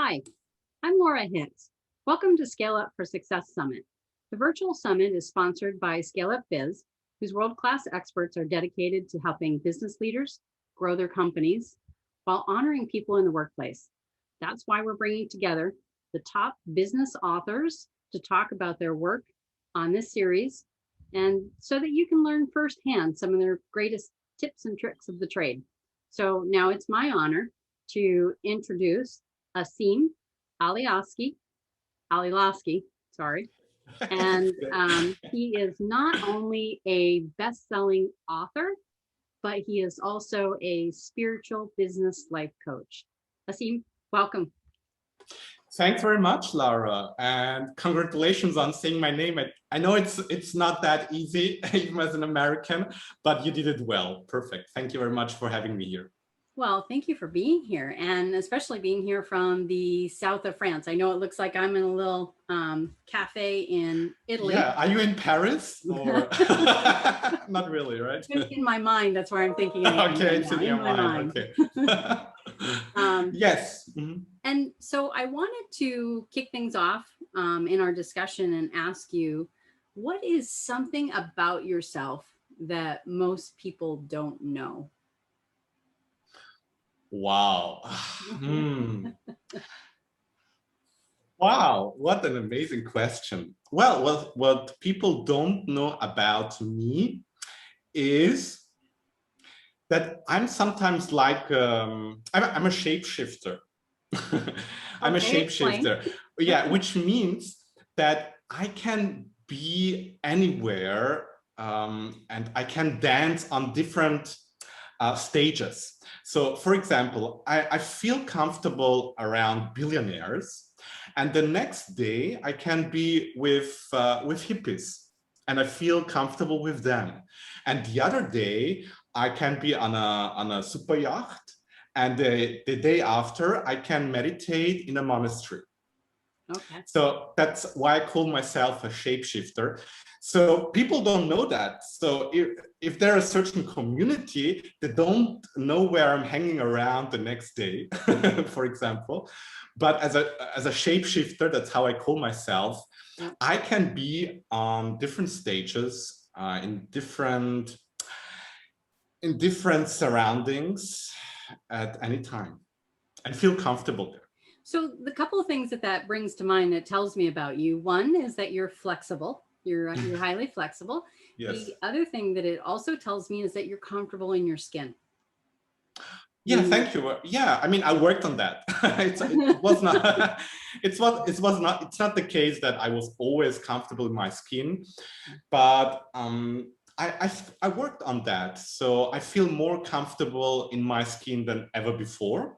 Hi, I'm Laura Hicks. Welcome to Scale Up for Success Summit. The virtual summit is sponsored by ScaleUp Biz, whose world-class experts are dedicated to helping business leaders grow their companies while honoring people in the workplace. That's why we're bringing together the top business authors to talk about their work on this series, and so that you can learn firsthand some of their greatest tips and tricks of the trade. So now it's my honor to introduce Asim Aliloski, sorry. And he is not only a best-selling author, but he is also a spiritual business life coach. Asim, welcome. Thanks very much, Laura, and congratulations on saying my name. I know it's not that easy, even as an American, but you did it well. Perfect. Thank you very much for having me here. Well, thank you for being here, and especially being here from the south of France. I know it looks like I'm in a little cafe in Italy. Yeah, are you in Paris? Or not really, right? In my mind, that's where I'm thinking. Okay, it's in your mind. Okay. Yes. Mm-hmm. And so I wanted to kick things off in our discussion and ask you, what is something about yourself that most people don't know? Wow. Wow, what an amazing question. Well, what people don't know about me is that I'm sometimes like, I'm a shapeshifter. I'm a shapeshifter. Yeah, which means that I can be anywhere and I can dance on different stages. So for example, I feel comfortable around billionaires, and the next day I can be with hippies and I feel comfortable with them. And the other day I can be on a super yacht, and the day after I can meditate in a monastery. Okay. So that's why I call myself a shapeshifter. So people don't know that. So if they're a certain community, they don't know where I'm hanging around the next day, for example. But as a shapeshifter, that's how I call myself. Yeah. I can be on different stages, in different surroundings at any time, and feel comfortable there. So the couple of things that brings to mind that tells me about you, one is that you're flexible. You're highly flexible. Yes. The other thing that it also tells me is that you're comfortable in your skin. Yeah, thank you. Yeah, I mean, I worked on that. It was not. It's not the case that I was always comfortable in my skin, but I worked on that, so I feel more comfortable in my skin than ever before.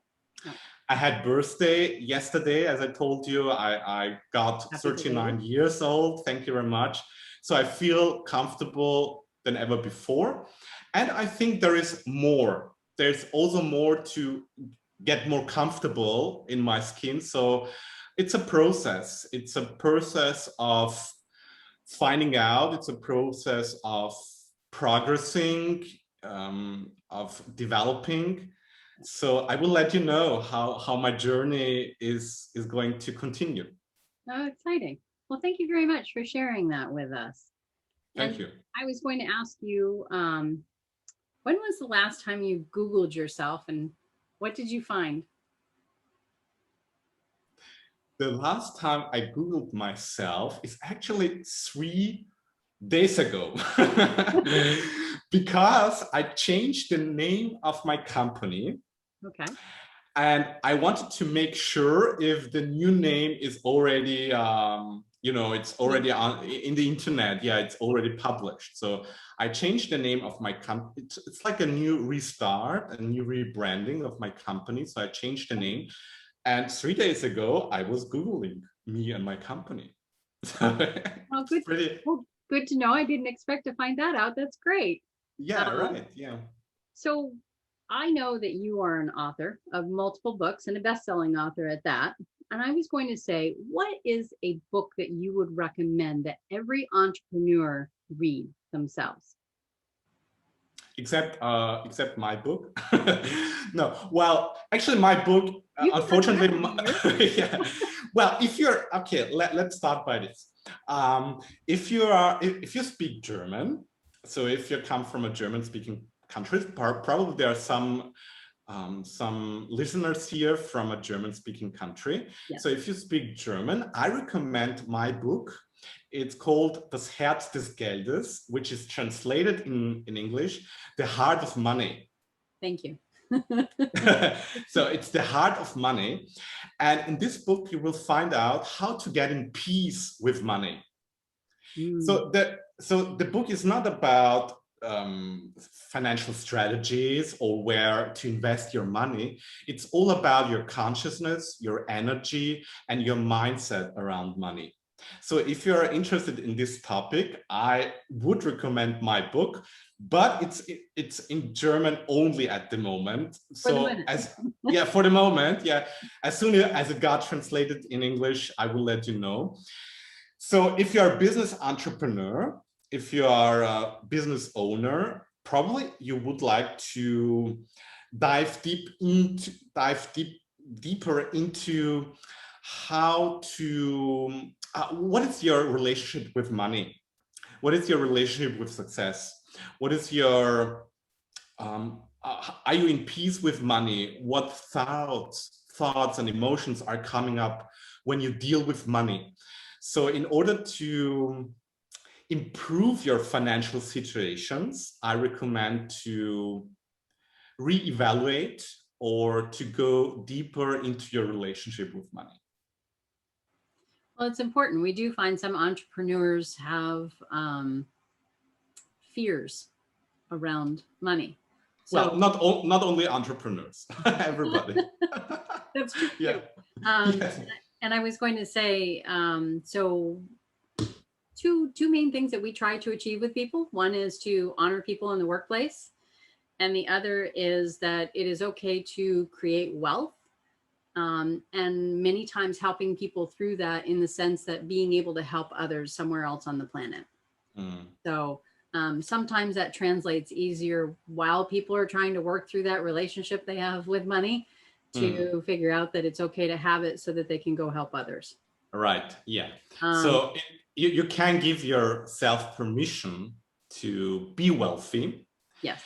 I had birthday yesterday, as I told you. I got 39 years old. Thank you very much. So I feel comfortable than ever before. And I think there is more. There's also more to get more comfortable in my skin. So it's a process. It's a process of finding out. It's a process of progressing, of developing. So I will let you know how my journey is going to continue. Oh, exciting. Well, thank you very much for sharing that with us. Thank you. I was going to ask you, when was the last time you Googled yourself and what did you find? The last time I Googled myself is actually 3 days ago. Because I changed the name of my company. Okay. And I wanted to make sure if the new name is already, it's already in the internet. Yeah, it's already published. So I changed the name of my company. It's like a new restart, a new rebranding of my company. So I changed the name. And 3 days ago, I was Googling me and my company. Well, good to know. I didn't expect to find that out. That's great. Yeah, right. Yeah. So I know that you are an author of multiple books and a best-selling author at that. And I was going to say, what is a book that you would recommend that every entrepreneur read themselves? except my book. No, well, actually, my book, unfortunately, yeah. Well, if you're okay, let's start by this. If you speak German, so if you come from a German-speaking country, probably there are some listeners here from a German-speaking country. Yes. So if you speak German, I recommend my book. It's called Das Herz des Geldes, which is translated in English, The Heart of Money. Thank you. So it's the heart of money. And in this book, you will find out how to get in peace with money. So the book is not about financial strategies or where to invest your money. It's all about your consciousness, your energy, and your mindset around money. So if you're interested in this topic, I would recommend my book, but it's in German only at the moment. So for the moment, yeah, as soon as it got translated in English, I will let you know. So if you're a business entrepreneur, if you are a business owner, probably you would like to dive deeper into how to what is your relationship with money? What is your relationship with success? What is your are you in peace with money? What thoughts and emotions are coming up when you deal with money? So in order to improve your financial situations, I recommend to reevaluate or to go deeper into your relationship with money. Well, it's important. We do find some entrepreneurs have fears around money. So, well, not only entrepreneurs, everybody. That's true. Yeah. Yes. And I was going to say, so two main things that we try to achieve with people. One is to honor people in the workplace. And the other is that it is okay to create wealth. And many times helping people through that in the sense that being able to help others somewhere else on the planet. So sometimes that translates easier while people are trying to work through that relationship they have with money to figure out that it's okay to have it so that they can go help others. Right. Yeah. So you can give yourself permission to be wealthy. Yes.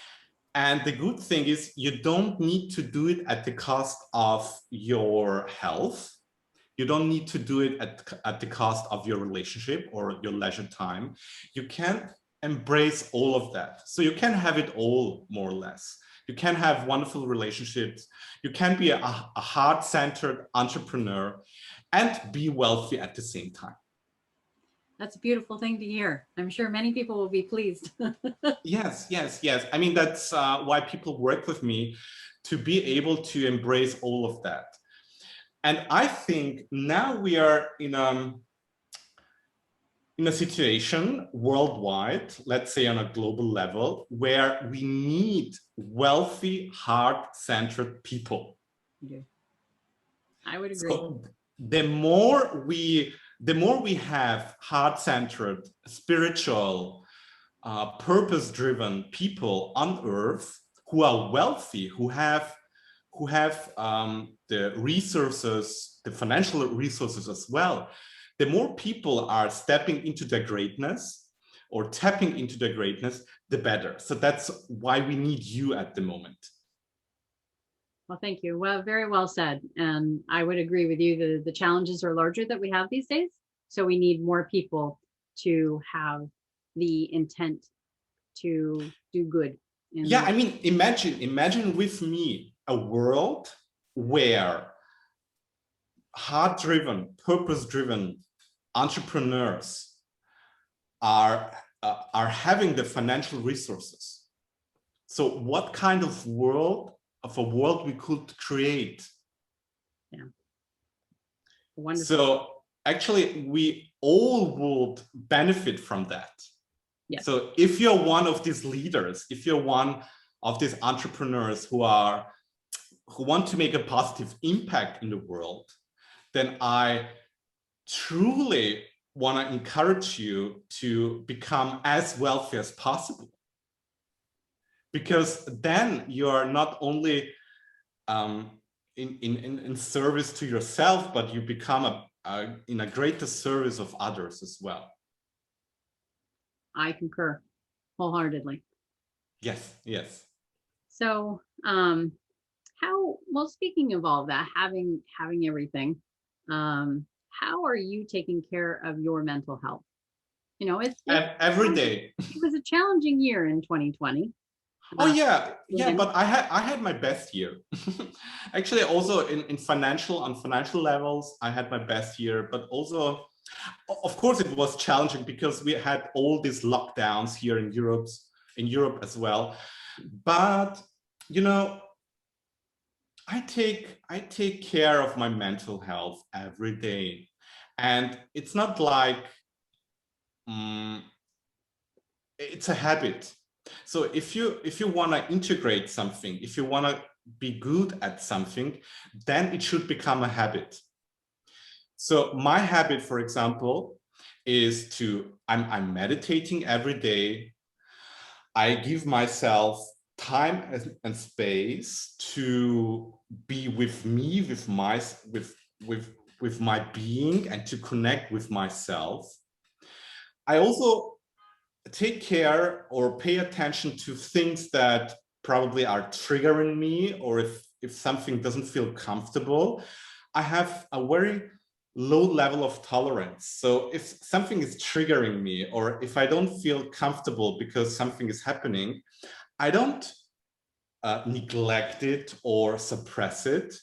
And the good thing is you don't need to do it at the cost of your health. You don't need to do it at the cost of your relationship or your leisure time. You can embrace all of that. So you can have it all, more or less. You can have wonderful relationships. You can be a heart-centered entrepreneur and be wealthy at the same time. That's a beautiful thing to hear. I'm sure many people will be pleased. Yes. I mean, that's why people work with me, to be able to embrace all of that. And I think now we are in a situation worldwide, let's say on a global level, where we need wealthy, heart-centered people. Yeah. I would agree. So the more we have heart-centered, spiritual, purpose-driven people on Earth who are wealthy, who have the resources, the financial resources as well, the more people are stepping into their greatness or tapping into their greatness, the better. So that's why we need you at the moment. Well, thank you. Well, very well said. And I would agree with you. The challenges are larger that we have these days. So we need more people to have the intent to do good. Yeah, I mean, imagine with me a world where heart-driven, purpose-driven entrepreneurs are having the financial resources. So what kind of a world we could create? Yeah. Wonderful. So actually, we all would benefit from that. Yes. So if you're one of these leaders, if you're one of these entrepreneurs who want to make a positive impact in the world, then I truly want to encourage you to become as wealthy as possible. because then you are not only in service to yourself, but you become in a greater service of others as well. I concur wholeheartedly. Yes, yes. So, well, speaking of all that, having everything, how are you taking care of your mental health? You know, Every day. It was a challenging year in 2020. Oh yeah, but I had my best year. Actually, also on financial levels, I had my best year, but also, of course, it was challenging because we had all these lockdowns here in Europe as well. But you know, I take care of my mental health every day, and it's not like it's a habit. So if you want to integrate something, if you want to be good at something, then it should become a habit. So my habit, for example, is I'm meditating every day. I give myself time and space to be with me, with my being, and to connect with myself. I also take care or pay attention to things that probably are triggering me, or if something doesn't feel comfortable. I have a very low level of tolerance. So if something is triggering me, or if I don't feel comfortable because something is happening, I don't neglect it or suppress it.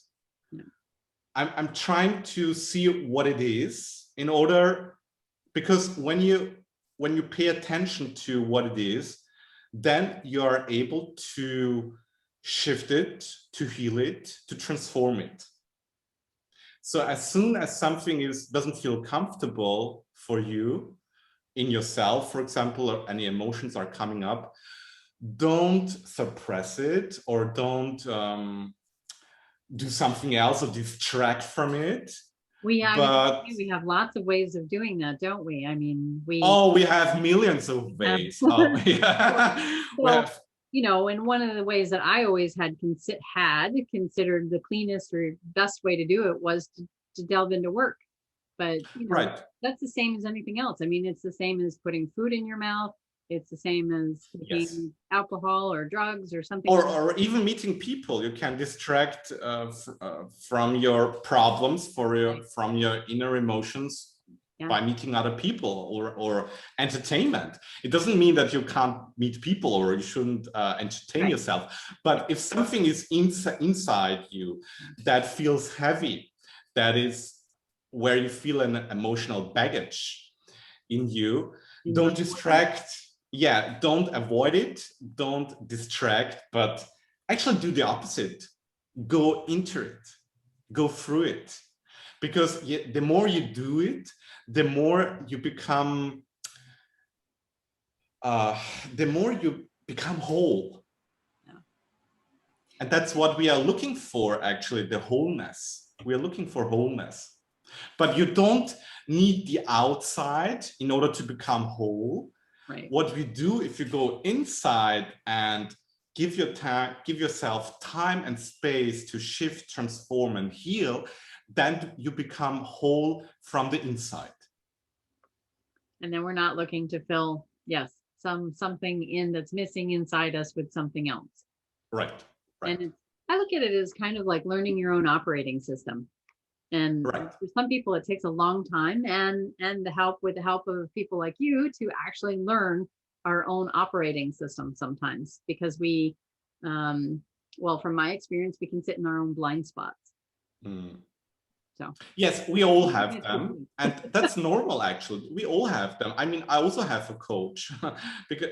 I'm trying to see what it is in order, because when you pay attention to what it is, then you are able to shift it, to heal it, to transform it. So as soon as something doesn't feel comfortable for you in yourself, for example, or any emotions are coming up, don't suppress it, or don't do something else or distract from it. We have lots of ways of doing that, don't we? I mean, we have millions of ways. Oh, yeah. So, you know, and one of the ways that I always had considered the cleanest or best way to do it was to delve into work. But you know, right, that's the same as anything else. I mean, it's the same as putting food in your mouth. It's the same as taking alcohol or drugs or something. Or even meeting people. You can distract from your problems, from your inner emotions, by meeting other people or entertainment. It doesn't mean that you can't meet people or you shouldn't entertain yourself. But if something is inside you that feels heavy, that is where you feel an emotional baggage in you, don't distract. Yeah, don't avoid it, don't distract, but actually do the opposite. Go into it, go through it. Because the more you do it, the more you become whole. Yeah. And that's what we are looking for, actually, the wholeness. We are looking for wholeness. But you don't need the outside in order to become whole. Right. What we do, if you go inside and give yourself time and space to shift, transform, and heal, then you become whole from the inside. And then we're not looking to fill, something that's missing inside us with something else. Right. And I look at it as kind of like learning your own operating system. And for some people, it takes a long time, and with the help of people like you, to actually learn our own operating system sometimes, because we, well, from my experience, we can sit in our own blind spots. So yes, we all have them, and that's normal. Actually, we all have them. I mean, I also have a coach because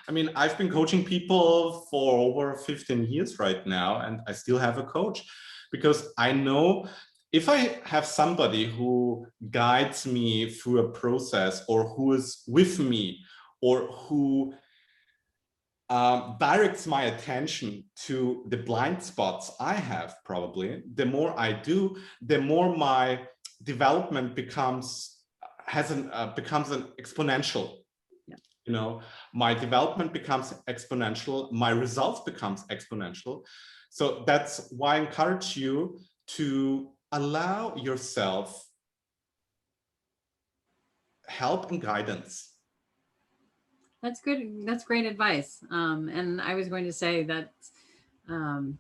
I mean, I've been coaching people for over 15 years right now, and I still have a coach, because I know if I have somebody who guides me through a process, or who is with me, or who directs my attention to the blind spots I have, probably, the more I do, the more my development becomes an exponential. Yeah. you know, my development becomes exponential, my results becomes exponential. So that's why I encourage you to allow yourself help and guidance. That's good. That's great advice. And I was going to say that um,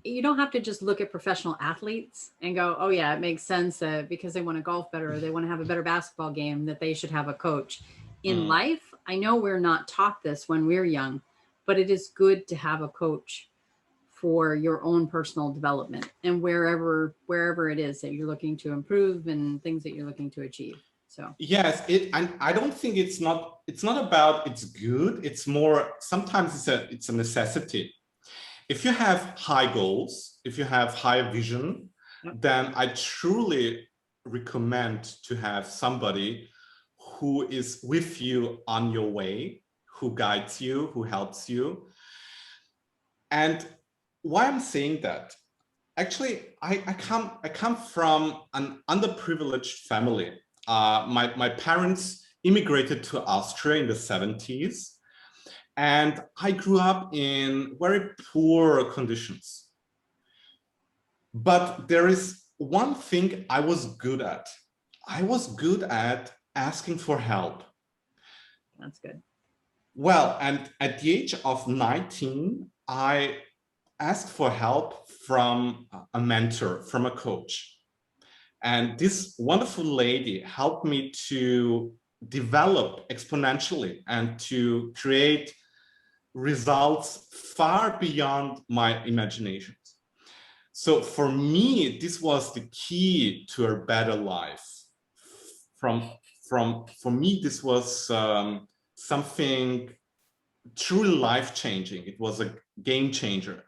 you don't have to just look at professional athletes and go, oh yeah, it makes sense that because they want to golf better, or they want to have a better basketball game, that they should have a coach. In life, I know we're not taught this when we're young, but it is good to have a coach for your own personal development and wherever it is that you're looking to improve and things that you're looking to achieve. So yes, and I don't think it's not about it's good. It's more, sometimes it's a necessity. If you have high goals, if you have high vision, then I truly recommend to have somebody who is with you on your way, who guides you, who helps you. And why I'm saying that, actually, I come from an underprivileged family. My parents immigrated to Austria in the 70s. And I grew up in very poor conditions. But there is one thing I was good at. I was good at asking for help. that's good. Well, and at the age of 19, I asked for help from a mentor, from a coach. And this wonderful lady helped me to develop exponentially and to create results far beyond my imaginations. So for me, this was the key to a better life. For me, this was something truly life-changing. It was a game changer.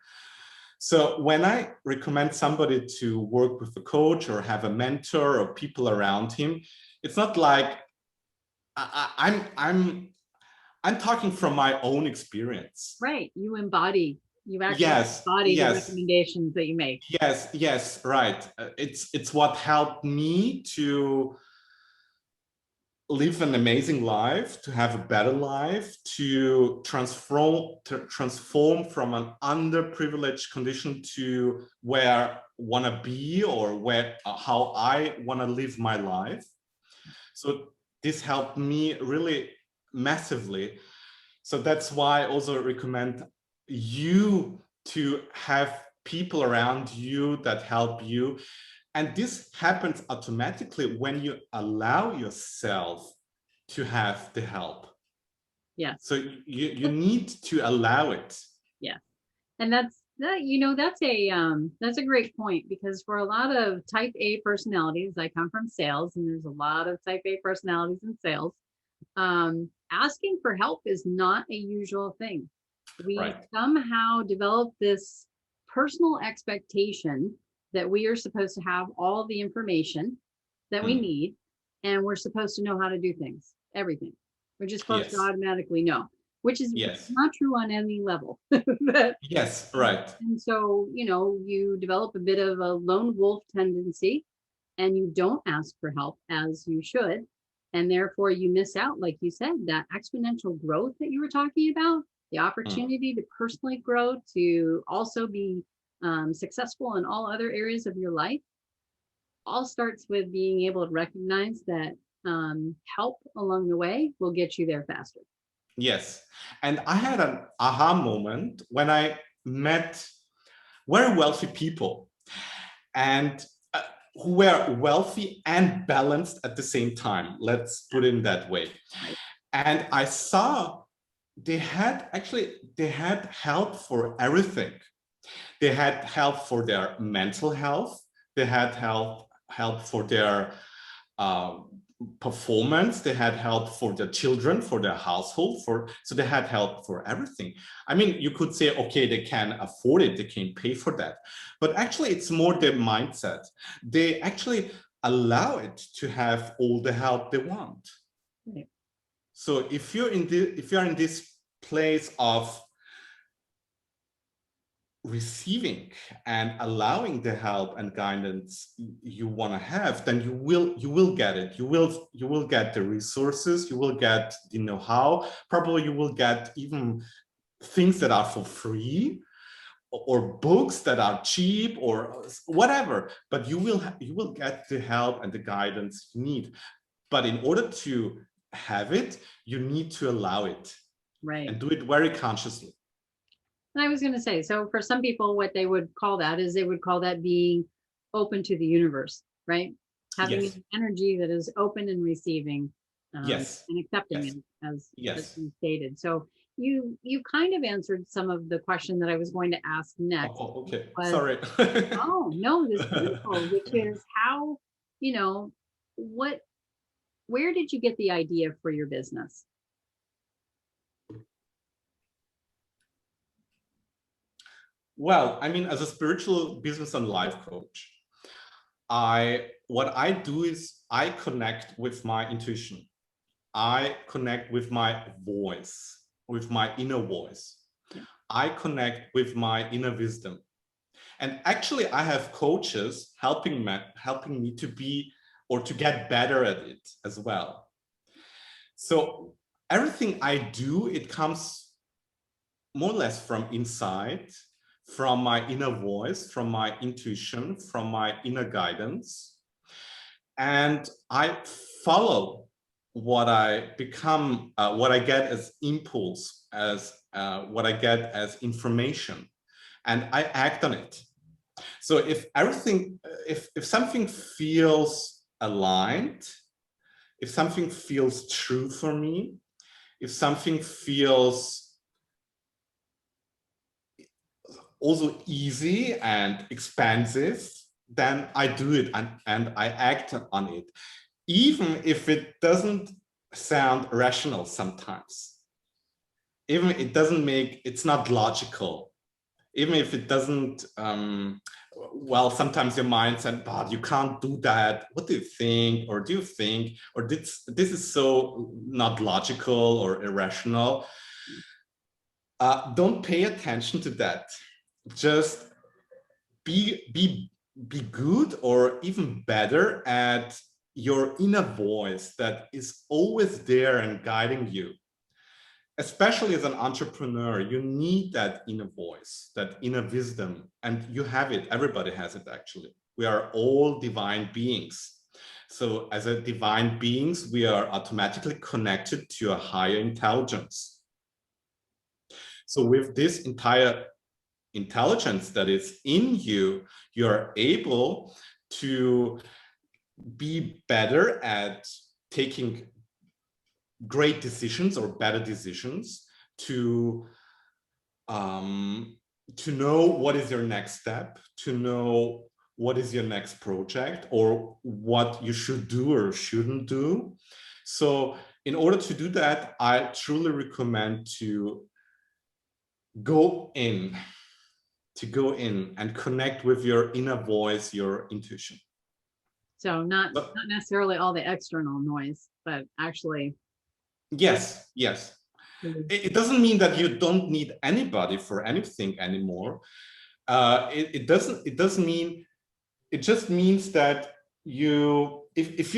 So when I recommend somebody to work with a coach or have a mentor or people around him, it's not like I'm talking from my own experience. Right. You actually Yes, embody the yes, recommendations that you make. yes, right. It's what helped me to live an amazing life, to have a better life, to transform from an underprivileged condition to where I want to be, or where how I want to live my life. So this helped me really massively. So that's why I also recommend you to have people around you that help you. And this happens automatically when you allow yourself to have the help. Yes. So you need to allow it. Yeah. And that's a great point, because for a lot of type A personalities, I come from sales and there's a lot of type A personalities in sales. Asking for help is not a usual thing. We somehow develop this personal expectation that we are supposed to have all the information that we need, and we're supposed to know how to do things, everything. We're just supposed to automatically know, which is not true on any level. Yes, right. And so, you develop a bit of a lone wolf tendency, and you don't ask for help as you should. And therefore you miss out, like you said, that exponential growth that you were talking about, the opportunity to personally grow, to also be successful in all other areas of your life, all starts with being able to recognize that help along the way will get you there faster. Yes. And I had an aha moment when I met very wealthy people, and who were wealthy and balanced at the same time. Let's put it in that way. Right. And I saw they had help for everything. They had help for their mental health. They had help for their performance. They had help for their children, for their household, so they had help for everything. I mean, you could say, okay, they can afford it, they can pay for that, but actually it's more their mindset. They actually allow it to have all the help they want. Right. So if you're in this place of receiving and allowing the help and guidance you want to have, then you will get it. You will get the resources, you will get the know-how, probably you will get even things that are for free, or books that are cheap, or whatever, but you will get the help and the guidance you need. But in order to have it, you need to allow it, Right. and do it very consciously. And I was going to say, so for some people, what they would call that is they would call that being open to the universe, right? Having Yes. an energy that is open and receiving, Yes. and accepting Yes. it, as Yes. you stated. So you kind of answered some of the question that I was going to ask next. Oh, okay. Was, Sorry. oh no, this is beautiful, which is how, you know, where did you get the idea for your business? Well, I mean, as a spiritual business and life coach, what I do is I connect with my intuition. I connect with my voice, with my inner voice. Yeah. I connect with my inner wisdom. And actually, I have coaches helping me to be, or to get better at it as well. So everything I do, it comes more or less from inside, from my inner voice, from my intuition, from my inner guidance. And I follow what I become, what I get as impulse, as what I get as information, and I act on it. So if something feels aligned, if something feels true for me, if something feels also easy and expansive, then I do it, and I act on it, even if it doesn't sound rational sometimes, even if it doesn't it's not logical, even if it doesn't, well, sometimes your mind said, but you can't do that. What do you think? Or do you think, or this is so not logical or irrational. Don't pay attention to that. Just be good, or even better, at your inner voice that is always there and guiding you. Especially as an entrepreneur, you need that inner voice, that inner wisdom, and you have it. Everybody has it, actually. We are all divine beings. So as a divine beings, we are automatically connected to a higher intelligence. So with this entire intelligence that is in you, you're able to be better at taking great decisions, or better decisions, to know what is your next step, to know what is your next project, or what you should do or shouldn't do. So in order to do that, I truly recommend to go in and connect with your inner voice, your intuition. So not necessarily all the external noise, but actually. Yes. It doesn't mean that you don't need anybody for anything anymore. It doesn't mean, it just means that if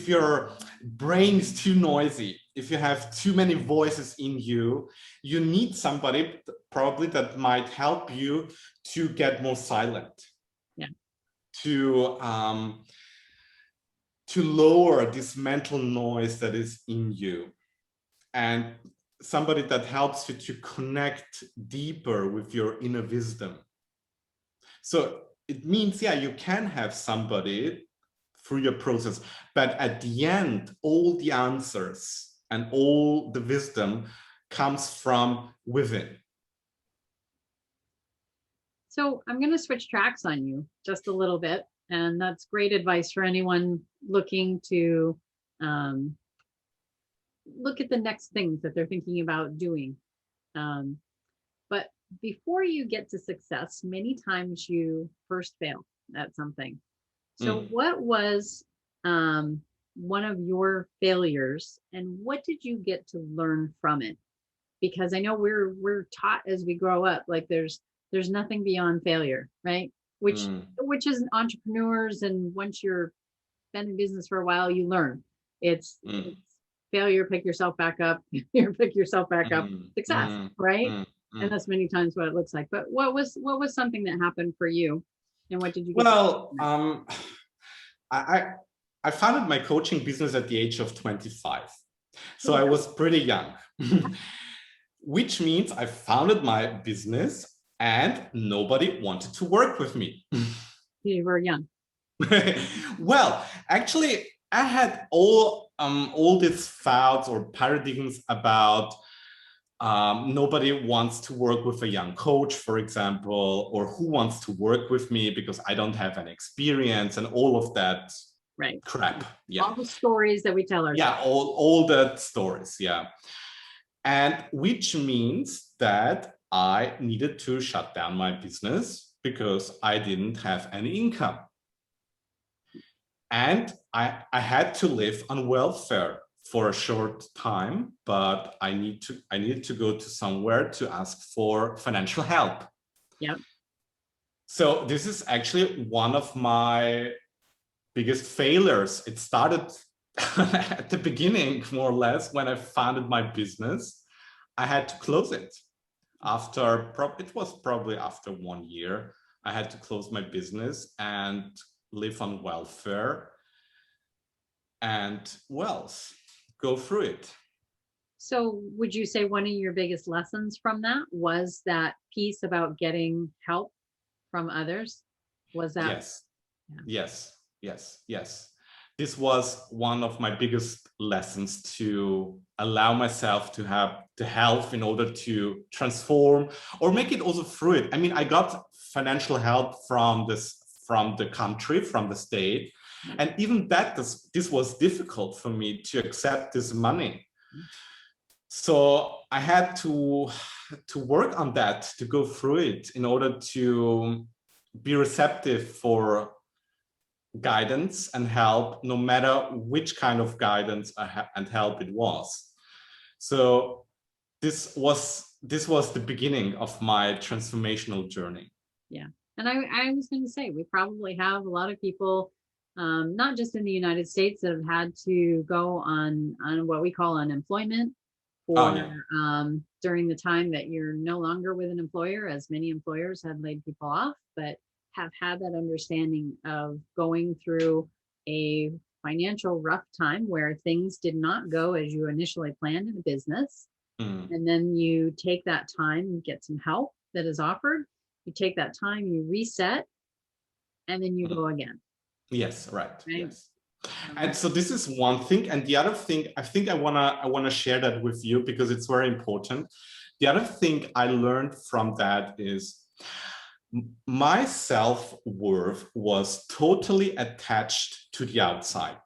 your brain is too noisy, if you have too many voices in you, you need somebody probably that might help you to get more silent. Yeah. To lower this mental noise that is in you, and somebody that helps you to connect deeper with your inner wisdom. So it means, yeah, you can have somebody through your process, but at the end, all the answers and all the wisdom comes from within. So I'm going to switch tracks on you just a little bit. And that's great advice for anyone looking to look at the next things that they're thinking about doing. But before you get to success, many times you first fail at something. So what was one of your failures, and what did you get to learn from it? because I know we're taught as we grow up, like there's nothing beyond failure, right? Which is entrepreneurs, and once you're been in business for a while, you learn. It's failure, pick yourself back up, pick yourself back up, success, right? And that's many times what it looks like. But what was something that happened for you, and what did you get? Well, I founded my coaching business at the age of 25. So I was pretty young, which means I founded my business and nobody wanted to work with me. You were young. Well, actually, I had all these thoughts or paradigms about nobody wants to work with a young coach, for example, or who wants to work with me because I don't have an experience and all of that crap. Yeah. All the stories that we tell ourselves. Yeah, all that stories. Yeah. And which means that I needed to shut down my business because I didn't have any income. And I had to live on welfare for a short time, but I needed to go to somewhere to ask for financial help. Yeah. So this is actually one of my biggest failures. It started at the beginning, more or less, when I founded my business. I had to close it. It was probably after 1 year, I had to close my business and live on welfare and, well, go through it. So would you say one of your biggest lessons from that was that piece about getting help from others? Was that? Yes. Yeah. Yes. This was one of my biggest lessons, to allow myself to have the help in order to transform or make it also through it. I mean, I got financial help from the country, from the state. And even that, this was difficult for me to accept this money. So I had to work on that, to go through it in order to be receptive for guidance and help, no matter which kind of guidance and help it was. So this was the beginning of my transformational journey. Yeah. And I was going to say, we probably have a lot of people, not just in the United States, that have had to go on what we call unemployment during the time that you're no longer with an employer, as many employers have laid people off, but have had that understanding of going through a financial rough time where things did not go as you initially planned in a business. And then you take that time and get some help that is offered. You take that time, you reset, and then you go again. Yes, right. Yes. And so this is one thing. And the other thing, I think I wanna share that with you because it's very important. The other thing I learned from that is my self-worth was totally attached to the outside,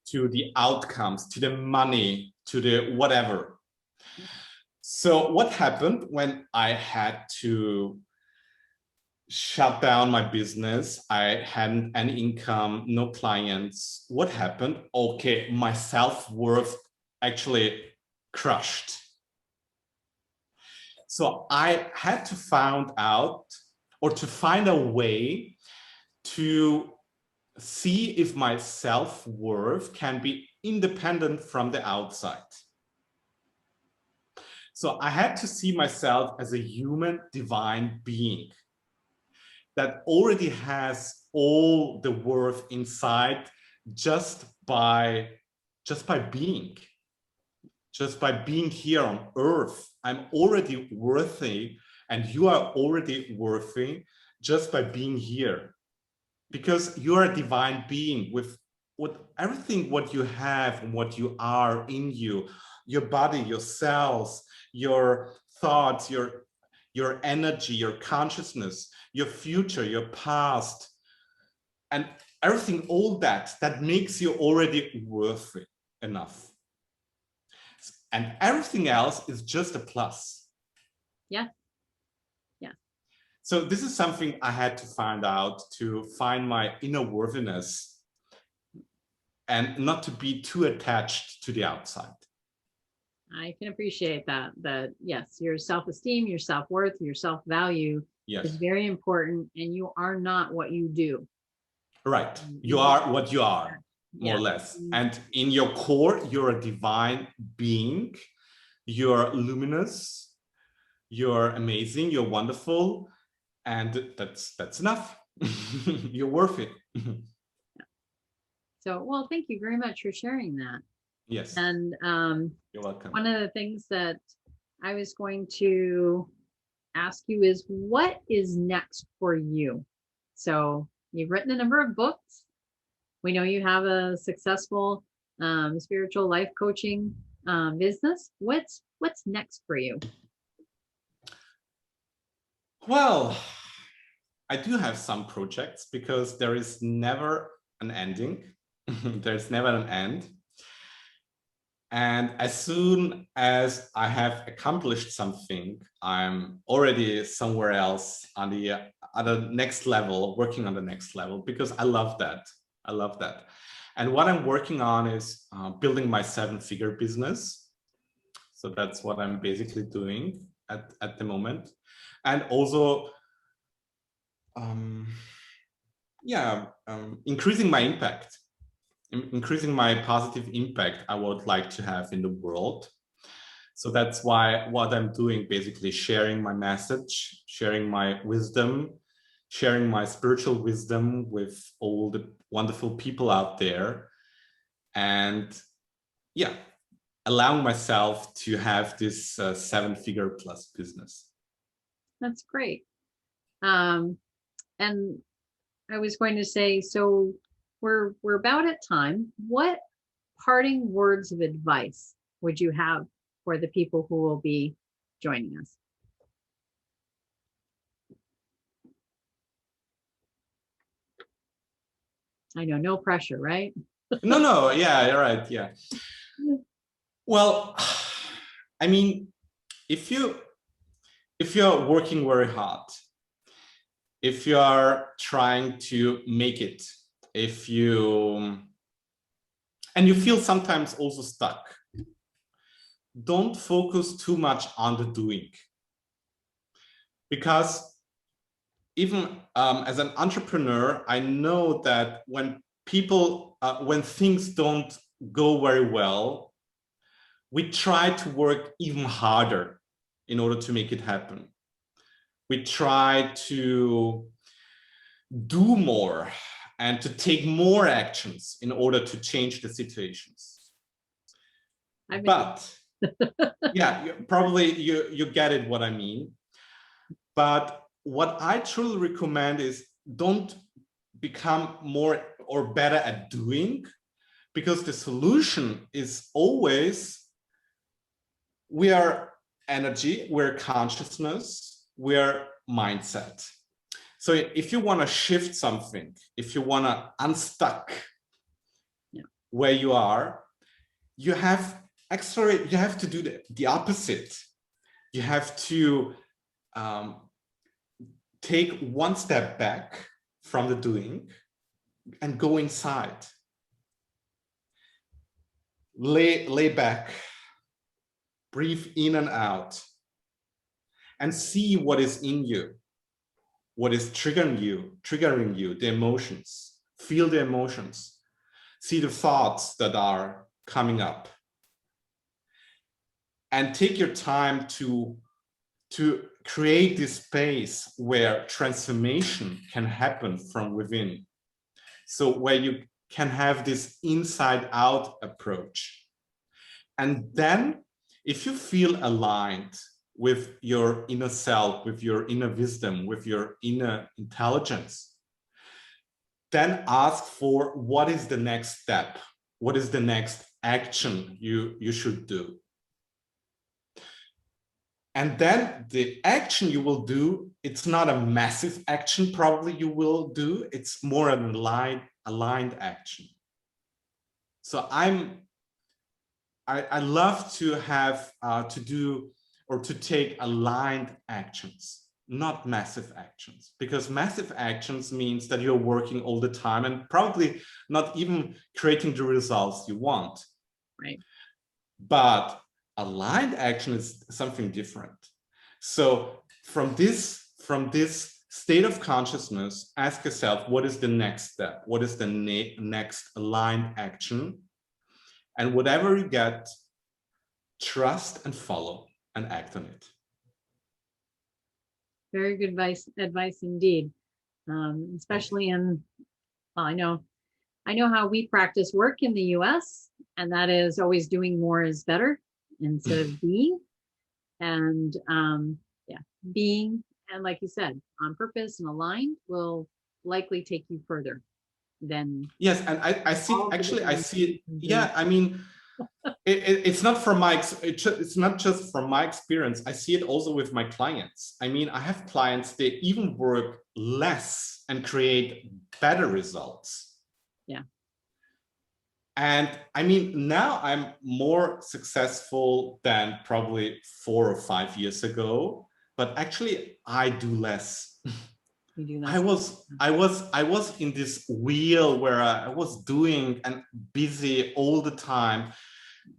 to the outcomes, to the money, to the whatever. So what happened when I had to shut down my business? I hadn't any income, no clients. What happened? Okay, my self-worth actually crushed. So I had to find a way to see if my self-worth can be independent from the outside. So I had to see myself as a human divine being that already has all the worth inside just by being. Just by being here on earth, I'm already worthy, and you are already worthy just by being here. Because you are a divine being with everything what you have and what you are in you, your body, your cells, your thoughts, your energy, your consciousness, your future, your past, and everything, all that makes you already worthy enough. And everything else is just a plus. Yeah. Yeah. So this is something I had to find out, to find my inner worthiness and not to be too attached to the outside. I can appreciate that. That yes, your self-esteem, your self-worth, your self-value is Yes, very important, and you are not what you do. right. You You are what you are, more yeah. or less. And in your core, you're a divine being. You're luminous. You're amazing. You're wonderful. And that's enough. You're worth it. So, well, thank you very much for sharing that. Yes, And you're welcome. one of the things that I was going to ask you is, what is next for you? So you've written a number of books. We know you have a successful spiritual life coaching business. What's next for you? Well, I do have some projects because there is never an ending. There's never an end. And as soon as I have accomplished something, I'm already somewhere else on the next level, working on the next level, because I love that. I love that. And what I'm working on is building my 7-figure business. So that's what I'm basically doing at the moment. And also, increasing my impact. Increasing my positive impact I would like to have in the world. So that's why what I'm doing, basically sharing my message, sharing my wisdom, sharing my spiritual wisdom with all the wonderful people out there. And yeah, allowing myself to have this 7-figure plus business. That's great. And I was going to say, so we're about at time. What parting words of advice would you have for the people who will be joining us? I know, no pressure, right? No, yeah, you're right, yeah. Well, I mean, if you're working very hard, if you are trying to make it, and you feel sometimes also stuck, don't focus too much on the doing. Because even as an entrepreneur, I know that when things don't go very well, we try to work even harder in order to make it happen. We try to do more and to take more actions in order to change the situations. But yeah, probably you get it what I mean. But what I truly recommend is don't become more or better at doing, because the solution is always, we are energy, we're consciousness, we're mindset. So if you want to shift something, if you want to unstuck where you are, you have to do the opposite. You have to take one step back from the doing and go inside. Lay back, breathe in and out, and see what is in you, what is triggering you, the emotions. Feel the emotions. See the thoughts that are coming up. And take your time to create this space where transformation can happen from within. So where you can have this inside out approach. And then if you feel aligned with your inner self, with your inner wisdom, with your inner intelligence, then ask for what is the next step? What is the next action you should do? And then the action you will do, it's not a massive action probably you will do, it's more an aligned action. So I love to have to do or to take aligned actions, not massive actions, because massive actions means that you're working all the time and probably not even creating the results you want. Right. But aligned action is something different. So from this state of consciousness, ask yourself, what is the next step? What is the next aligned action? And whatever you get, trust and follow and act on it. Very good advice indeed. Especially in, well, I know how we practice work in the US, and that is always doing more is better instead of being. And yeah, being, and like you said, on purpose and aligned will likely take you further than. Yes, and I see, actually, I see it. Yeah, I mean, it's not from my, it's not just from my experience. I see it also with my clients. I mean, I have clients, they even work less and create better results. Yeah. And I mean, now I'm more successful than probably 4 or 5 years ago, but actually I do less. You do less. I was in this wheel where I was doing and busy all the time.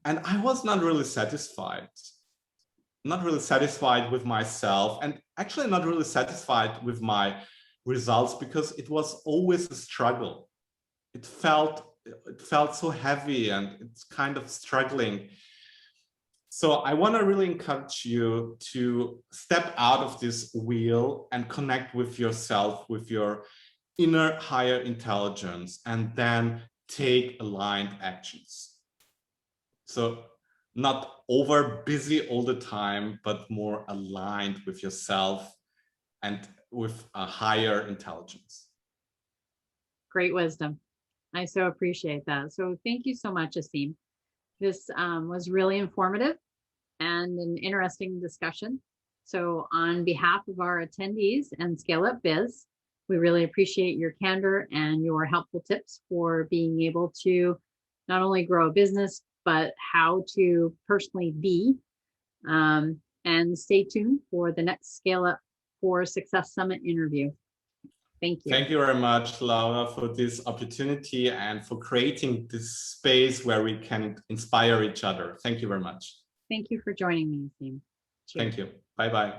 And I was not really satisfied with myself, and actually not really satisfied with my results, because it was always a struggle. It felt so heavy, and it's kind of struggling. So I want to really encourage you to step out of this wheel and connect with yourself, with your inner higher intelligence, and then take aligned actions. So not over busy all the time, but more aligned with yourself and with a higher intelligence. Great wisdom. I so appreciate that. So thank you so much, Asim. This was really informative and an interesting discussion. So on behalf of our attendees and ScaleUp Biz, we really appreciate your candor and your helpful tips for being able to not only grow a business, but how to personally be. And stay tuned for the next ScaleUp for Success Summit interview. Thank you. Thank you very much, Laura, for this opportunity and for creating this space where we can inspire each other. Thank you very much. Thank you for joining me, Asim. Thank you. Bye-bye.